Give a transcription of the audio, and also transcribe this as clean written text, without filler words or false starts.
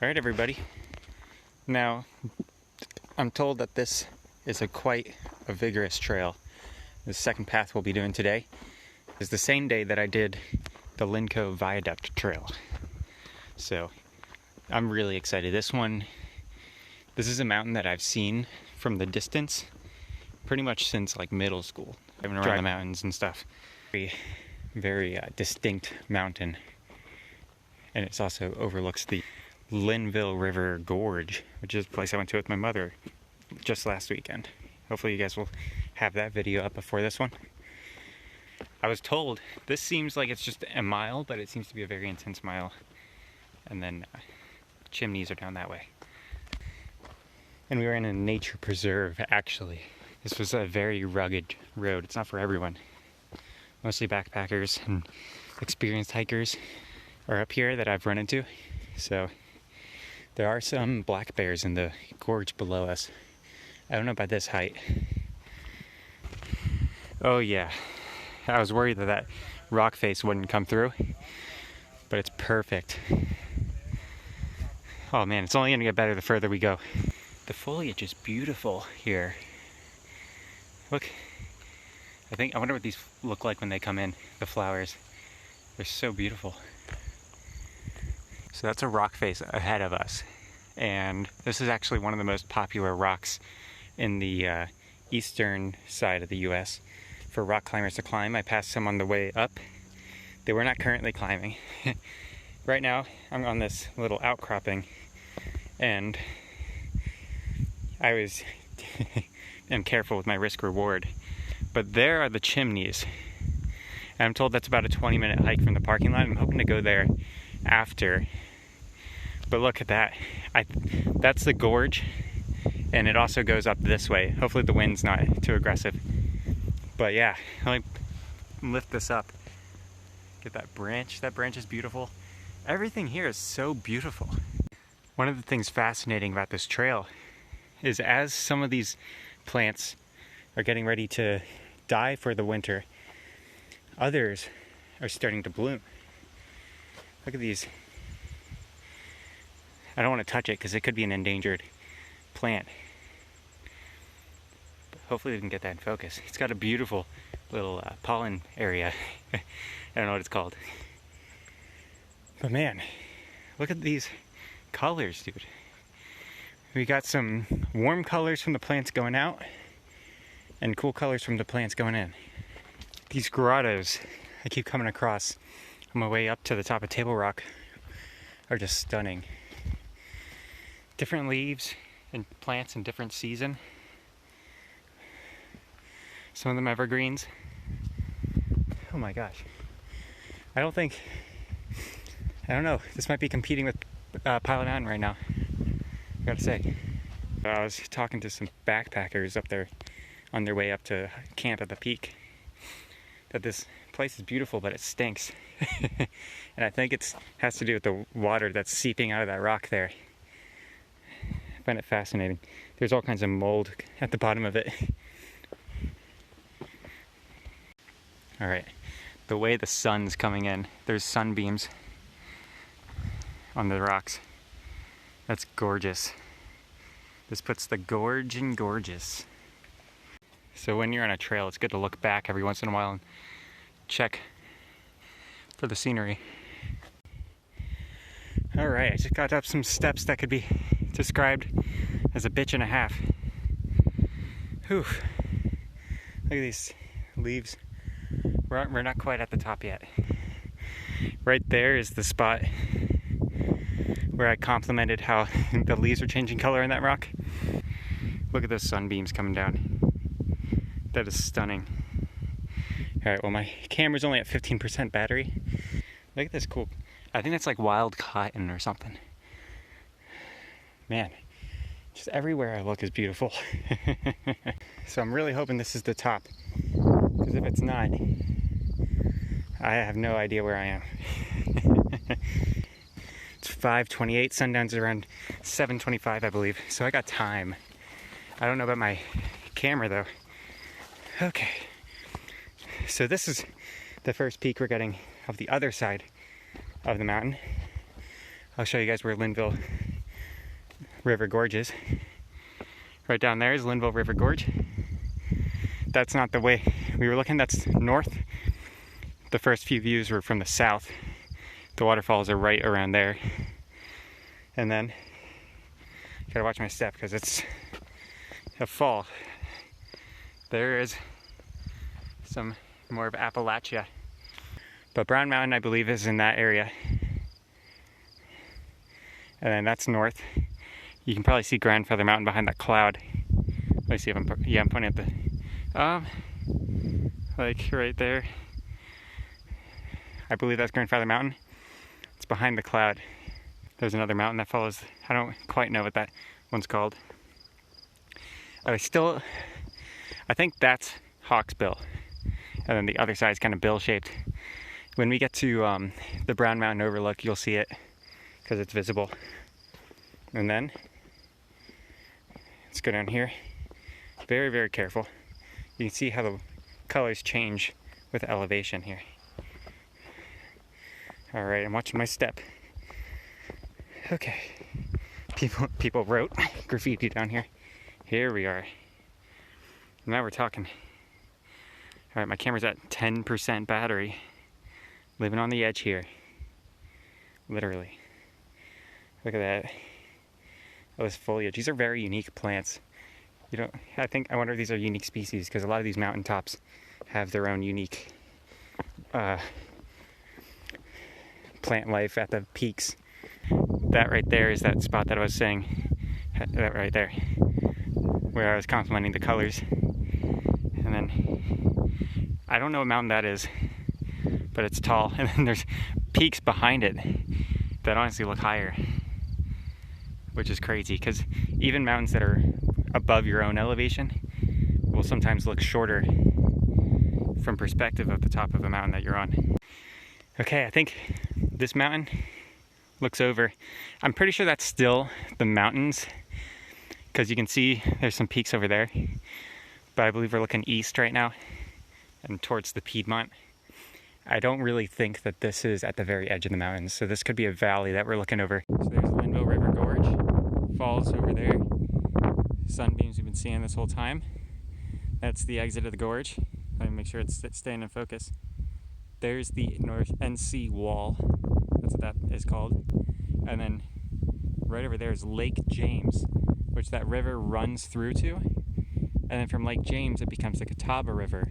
Alright everybody, now I'm told that this is quite a vigorous trail. The second path we'll be doing today is the same day that I did the Lincove Viaduct trail. So I'm really excited. This is a mountain that I've seen from the distance pretty much since like middle school. Driving around the mountains and stuff. Very distinct mountain. And it also overlooks the Linville River Gorge, which is a place I went to with my mother just last weekend. Hopefully you guys will have that video up before this one. I was told this seems like it's just a mile, but it seems to be a very intense mile. And then chimneys are down that way. And we were in a nature preserve, actually. This was a very rugged road. It's not for everyone. Mostly backpackers and experienced hikers are up here that I've run into. So there are some black bears in the gorge below us. I don't know about this height. Oh yeah, I was worried that rock face wouldn't come through, but it's perfect. Oh man, it's only gonna get better the further we go. The foliage is beautiful here. Look, I wonder what these look like when they come in, the flowers. They're so beautiful. So that's a rock face ahead of us. And this is actually one of the most popular rocks in the eastern side of the US for rock climbers to climb. I passed some on the way up. They were not currently climbing. Right now, I'm on this little outcropping, and I am careful with my risk reward. But there are the chimneys. And I'm told that's about a 20-minute hike from the parking lot. I'm hoping to go there after. But look at that. That's the gorge, and it also goes up this way. Hopefully the wind's not too aggressive. But yeah, let me lift this up. Get that branch. That branch is beautiful. Everything here is so beautiful. One of the things fascinating about this trail is as some of these plants are getting ready to die for the winter, others are starting to bloom. Look at these. I don't want to touch it because it could be an endangered plant. But hopefully we can get that in focus. It's got a beautiful little pollen area. I don't know what it's called. But man, look at these colors, dude. We got some warm colors from the plants going out and cool colors from the plants going in. These grottos I keep coming across on my way up to the top of Table Rock are just stunning. Different leaves and plants in different season. Some of them evergreens. Oh my gosh. I don't know. This might be competing with Pilot Mountain right now, I gotta say. I was talking to some backpackers up there on their way up to camp at the peak, that this place is beautiful, but it stinks. And I think it has to do with the water that's seeping out of that rock there. I find it fascinating. There's all kinds of mold at the bottom of it. Alright, the way the sun's coming in, there's sunbeams on the rocks. That's gorgeous. This puts the gorge in gorgeous. So when you're on a trail, it's good to look back every once in a while and check for the scenery. Alright, I just got up some steps that could be described as a bitch and a half. Whew. Look at these leaves. We're not quite at the top yet. Right there is the spot where I complimented how the leaves are changing color in that rock. Look at those sunbeams coming down. That is stunning. Alright, well my camera's only at 15% battery. Look at this cool, I think that's like wild cotton or something. Man, just everywhere I look is beautiful. So I'm really hoping this is the top, because if it's not, I have no idea where I am. It's 5:28, sundown's around 7:25 I believe, so I got time. I don't know about my camera though. Okay, so this is the first peak we're getting of the other side of the mountain. I'll show you guys where Linville River Gorges. Right down there is Linville River Gorge. That's not the way we were looking, that's north. The first few views were from the south. The waterfalls are right around there. And then, gotta watch my step because it's a fall. There is some more of Appalachia. But Brown Mountain, I believe, is in that area. And then that's north. You can probably see Grandfather Mountain behind that cloud. Let me see if I'm pointing at the, like right there. I believe that's Grandfather Mountain. It's behind the cloud. There's another mountain that follows. I don't quite know what that one's called. I think that's Hawksbill. And then the other side is kind of bill-shaped. When we get to the Brown Mountain overlook, you'll see it because it's visible. And then, let's go down here. Very, very careful. You can see how the colors change with elevation here. All right, I'm watching my step. Okay. People wrote graffiti down here. Here we are. Now we're talking. All right, my camera's at 10% battery. Living on the edge here. Literally. Look at that. All this foliage. These are very unique plants. I wonder if these are unique species because a lot of these mountaintops have their own unique plant life at the peaks. That right there is that spot that I was saying, that right there, where I was complimenting the colors. And then, I don't know what mountain that is, but it's tall. And then there's peaks behind it that honestly look higher, which is crazy, because even mountains that are above your own elevation will sometimes look shorter from perspective of the top of a mountain that you're on. Okay, I think this mountain looks over. I'm pretty sure that's still the mountains because you can see there's some peaks over there. But I believe we're looking east right now and towards the Piedmont. I don't really think that this is at the very edge of the mountains. So this could be a valley that we're looking over. So there's Linville River Gorge, falls over there. Sunbeams we've been seeing this whole time. That's the exit of the gorge. Let me make sure it's staying in focus. There's the North NC Wall. That's what that is called. And then right over there is Lake James, which that river runs through to. And then from Lake James, it becomes the Catawba River.